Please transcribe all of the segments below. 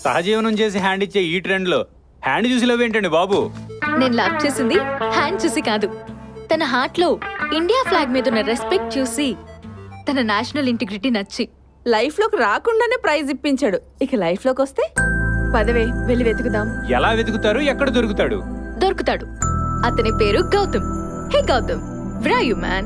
సహజీవనం చేసి హ్యాండ్ ఇచ్చే ఈ ట్రెండ్ లో హ్యాండ్ చూసి లవ్ ఏంటండి బాబు? నేను లవ్ చేసింది హ్యాండ్ చూసి కాదు, తన హార్ట్ లో ఇండియా ఫ్లాగ్ మీద ఉన్న రెస్పెక్ట్ చూసి, తన నేషనల్ ఇంటిగ్రిటీ నచ్చి. లైఫ్ లోకి రాకుండానే ప్రైజ్ ఇప్పించాడు, ఇక లైఫ్ లోకి వస్తే పదవే వెళ్ళి వెతుకుదాం. ఎలా వెతుకుతారు? ఎక్కడ దొరుకుతాడు? దొరుకుతాడు. అతని పేరు గౌతమ్. హే Gautam, where are you man?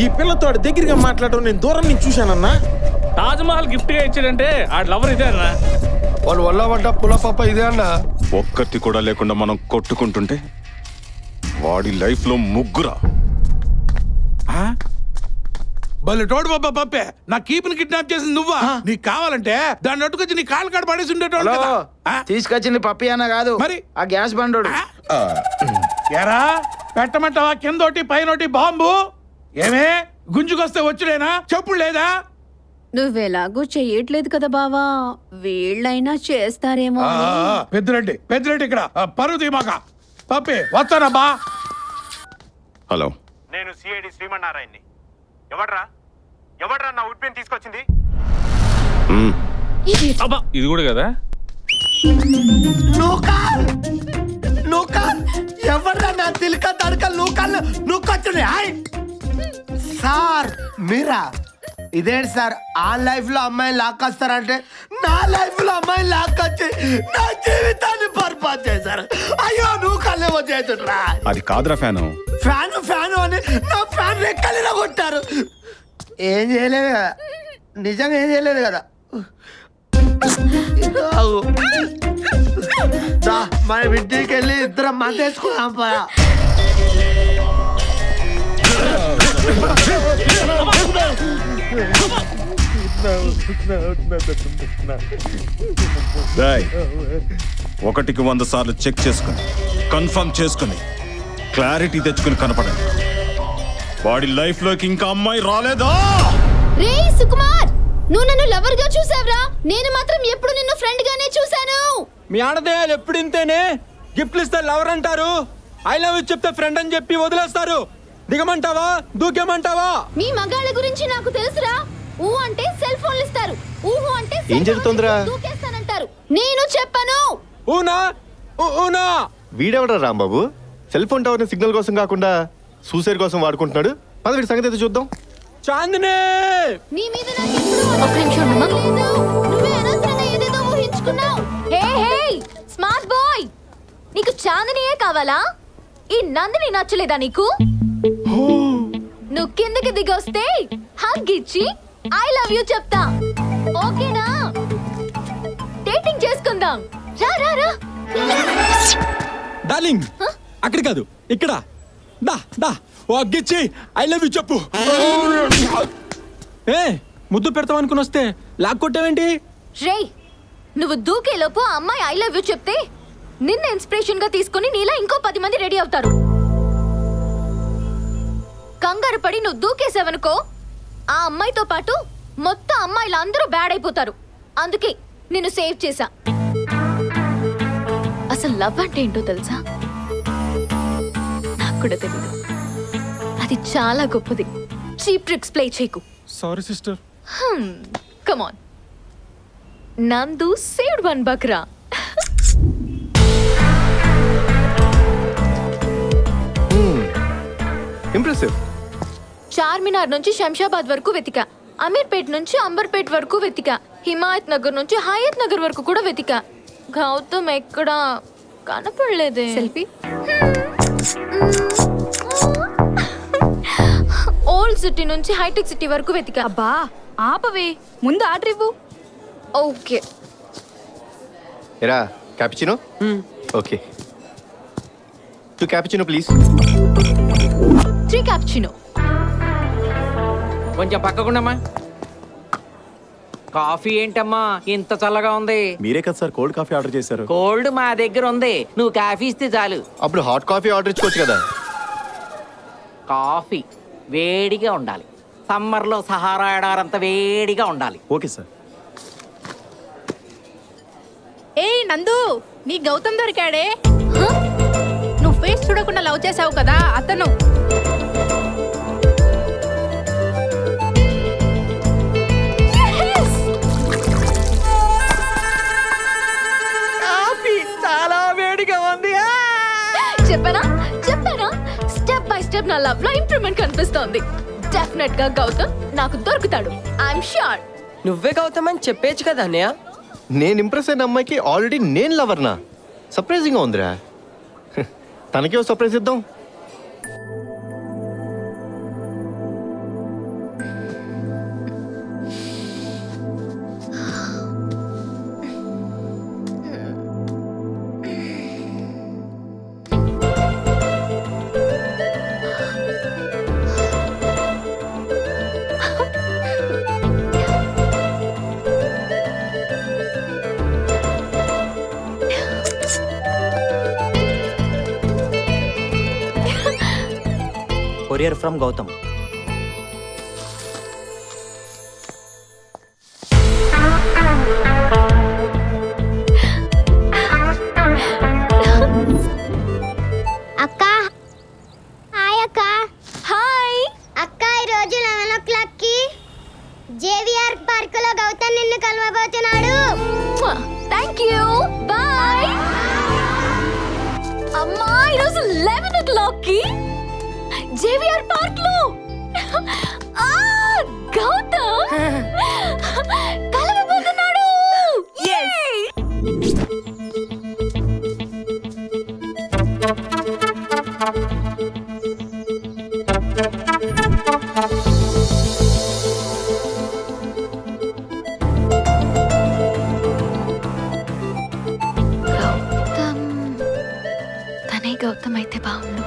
ఈ పిల్లతో దగ్గరగా మాట్లాడడం నేను దూరం నుంచి చూశానన్నా. తాజ్ మహల్ గిఫ్ట్ గా ఇచ్చాడంటే ఆ లవర్ ఇదే అన్నా. వాళ్ళు వల్ల పడ్డ పులపప్ప ఇదే అన్న. ఒక్కటి కూడా లేకుండా మనం కొట్టుకుంటుంటే వాడి లైఫ్ లో ముగ్గురా. భలే తోడు బాబా పప్పే, నా కీపుని కిడ్నాప్ చేసింది నువ్వా? నీకు కావాలంటే దాన్ని అట్టుకొచ్చి నీ కాలు కాడ పడేసి ఉండేటోడు కదా. తీసుకొచ్చింది పప్పి అన్న కాదు, మరి ఆ గ్యాస్ బండోడు. ఎరా పెట్టమంటావా? కిందోటి పైనోటి బాంబు. ఏమే గుంజుకొస్తే వచ్చుడేనా? చెప్పుడు లేదా? నువ్వెలాగూ చెయ్యట్లేదు కదా బావా, వీళ్ళైనా చేస్తారేమో. పెద్దిరెడ్డి పెద్దిరెడ్డి ఇక్కడ పరువు తీమాక. పప్పి వస్తానబ్బా. హలో, నేను సిఐడి శ్రీమన్నారాయణ్ని. ఎవడ్రా నా ఉడ్పిని తీసుకొచ్చింది? అబ్బా ఇది కూడా కదా. ఎవరా నా తిలక తడక నూకాలు నూకొచ్చున్నాయి సార్? మీరా? ఇదేంటి సార్, ఆ లైఫ్ లో అమ్మాయిని లాక్కొస్తారంటే నా లైఫ్ లో అమ్మాయిని లాక్కొచ్చి నా జీవితాన్ని బర్బాద్ చేశారు. అయ్యో నువ్వు కళ్ళేమో చేతుడ్రా. అది కాదురా ఫ్యాను. ఫ్యాను అని నా ఫ్యాన్ రెక్కలిలో కొట్టారు. ఏం చేయలేదు కదా, నిజంగా ఏం చేయలేదు కదా. మన ఇంటికి వెళ్ళి ఇద్దరం మందేసుకున్నాం పా. ఒకటికి 100 సార్లు చెక్ చేసుకుని కన్ఫర్మ్ చేసుకుని క్లారిటీ తెచ్చుకుని కనపడండి. వాడి లైఫ్ లోకి ఇంకా అమ్మాయి రాలేదా? రే సుకుమార్, నువ్వు నన్ను లవర్ గా చూసావురా, నేను మాత్రం ఎప్పుడు నిన్ను ఫ్రెండ్ గానే చూశాను. మీ ఆడదేయాలు ఎప్పుడు ఇంతేనే. గిఫ్ట్లు ఇస్తే లవర్ అంటారు, ఐ లవ్ యూ చెప్తే ఫ్రెండ్ అని చెప్పి వదిలేస్తారు. దిగమంటావా దూకేమంటావా? మీ మగాళ్ళ గురించి నాకు తెలుసురా. ఊ అంటే సెల్ ఫోన్లు ఇస్తారు, ఊహు అంటే ఏం జరుగుతుందిరా? దూకేస్తానంటారు. నేను చెప్పను. ఊనా ఊనా. వీడెవడరా రాంబాబు? సెల్ ఫోన్ టవర్ ని సిగ్నల్ కోసం కాకుండా సూసైడ్ కోసం వాడుకుంటున్నాడు. పద వీడి సంగతి అయితే చూద్దాం. చాందిని, నీ మీద నాకు ఎప్పుడూ ఒక నిమిషం నమ్మకం లేదు. నువ్వే అనవసరంగా ఏదేదో ఊహించుకున్నావు. హే హే స్మార్ట్ బాయ్, నీకు చాందినియే కావాలా? ఈ నందిని నచ్చలేదా నీకు? నువ్వు కిందకి దిగొస్తే హగ్ ఇచ్చి ఐ లవ్ యూ చెప్తా. ఓకేనా? డేటింగ్ చేసుకుందాం. రా రా రా. డార్లింగ్ అక్కడ కాదు ఇక్కడ. దా దా ఓ అగ్గిచ్చి ఐ లవ్ యూ చెప్పు. ఏ ముద్దు పెడతావు అనుకుని వస్తే లాక్ కొట్టావేంటి? రేయ్, నువ్వు దూకేలోపు ఆ అమ్మాయి ఐ లవ్ యూ చెప్తే నిన్న ఇన్స్పిరేషన్ గా తీసుకుని నీలా ఇంకో 10 మంది రెడీ అవుతారు. కంగారు పడి నువ్వు దూకేసావనుకో, ఆ అమ్మాయితో పాటు మొత్తం అమ్మాయిలు అందరూ బ్యాడ్ అయిపోతారు. అందుకే నిన్ను సేవ్ చేశా. అసలు లవ్ అంటే ఏంటో తెలుసా? నాకు కూడా తెలీదు. అది చాలా గొప్పది. చీప్ ట్రిక్స్ ప్లే చేయకు. Sorry sister. Come on. నందు saved one Bakra. Impressive. Charminar నుంచి శంషాబాద్ వరకు వెతికా, అమీర్పేట్ నుంచి అంబర్పేట్ వరకు వెతికా, హిమాయత్ నగర్ నుంచి హయత్ నగర్ వరకు కూడా వెతికా. గౌతమ్ ఎక్కడా కనపడలేదే. సెల్ఫీ. ఓల్డ్ సిటీ నుంచి హైటెక్ సిటీ వరకు వెతికా. అబ్బా ఆపవే, ముందు ఆర్డర్ ఇవ్వు. ఓకే. ఎరా cappuccino? Okay, 2 cappuccino please. 3 cappuccino. కొంచెం పక్కకుండమ్మా. కాఫీ ఏంటమ్మా ఇంత చల్లగా ఉంది? మీరే కదా సార్ కోల్డ్ కాఫీ ఆర్డర్ చేశారు. కోల్డ్ మా దగ్గర ఉంది, నువ్వు కాఫీ ఇస్తే చాలు. అప్పుడు హాట్ కాఫీ ఆర్డర్ ఇచ్చుకోవచ్చు కదా. కాఫీ వేడిగా ఉండాలి, సమ్మర్లో సహారా ఎడారంత వేడిగా ఉండాలి. Okay sir. ఏయ్ నందు, నీ గౌతమ్ దొరికాడే. నువ్వు ఫేస్ చూడకుండా లవ్ చేసావు కదా అతను. వేడిగా ఉంది చెప్పానా చెప్పానా స్టెప్ బై స్టెప్ నా లవ్ లో ఇంప్రూవ్మెంట్ కనిపిస్తోంది. డెఫినెట్ గా గౌతమ్ నాకు దొరుకుతాడు. I'm sure. నువ్వే గౌతమ్ అని చెప్పేచ్చు కదా అన్నయ్య. నేను ఇంప్రెస్ అయిన అమ్మాయికి ఆల్రెడీ నేను లవర్నా. సర్ప్రైజింగ్గా ఉందిరా. తనకే సర్ప్రైజ్ ఇద్దాం. Courier from Gautam. అక్క హాయ్ అక్క. హాయ్. అక్క ఈరోజు 11 o'clock కి జేవిఆర్ పార్క్ లో గౌతమ్ నిన్ను కలవబోతున్నాడు. Thank you. బాయ్. అమ్మా ఈరోజు 11 o'clock కి జేవిఆర్ పార్క్ లో గౌతమ్ కలవబోతున్నాడు. గౌతమ్ తనే గౌతమ్ అయితే బాగుండు.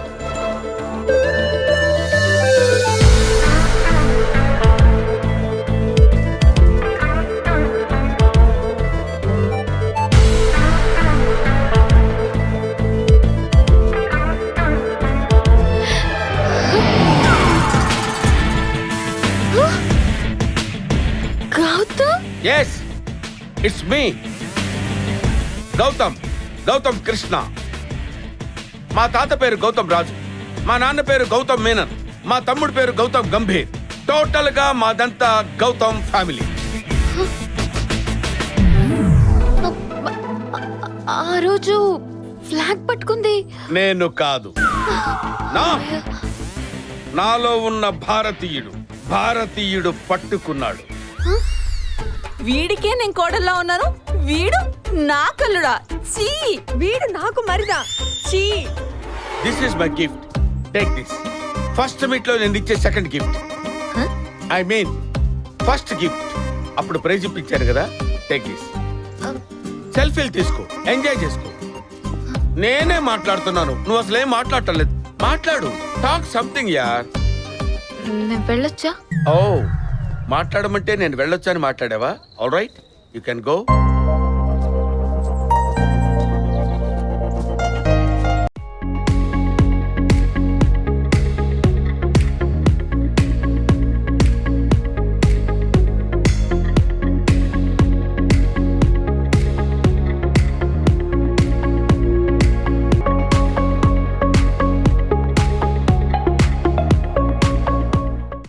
Gautam yes it's me Gautam. Gautam Krishna. మా తాత పేరు గౌతమ్ రాజు, మా నాన్న పేరు గౌతమ్ మేనన్, మా తమ్ముడు పేరు గౌతమ్ గంభీర్. టోటల్ గా మాదంతా గౌతమ్ ఫ్యామిలీ. ఆ రోజు ఫ్లాగ్ పట్టుకుంది నేను కాదు, నాలో ఉన్న భారతీయుడు పట్టుకున్నాడు. వీడికే నేను కోడల్లా ఉన్నాను, వీడు నా కల్లుడా. చీ, వీడు నాకు మరిదా. చీ. This is my gift, take this. First meet లో నేను ఇచ్చే second gift. I mean first gift. అప్పుడు ప్రైజ్ ఇప్పించాను కదా, టేక్ దిస్. సెల్ఫీలు తీసుకో, ఎంజాయ్ చేసుకో. నేనే మాట్లాడుతున్నాను, నువ్వు అసలు ఏం మాట్లాడటలేదు. మాట్లాడు, టాక్ సంథింగ్ యార్. నేను వెళ్ళొచ్చా? ఓ, మాట్లాడమంటే నేను వెళ్ళొచ్చా అని మాట్లాడావా? All right, you can go.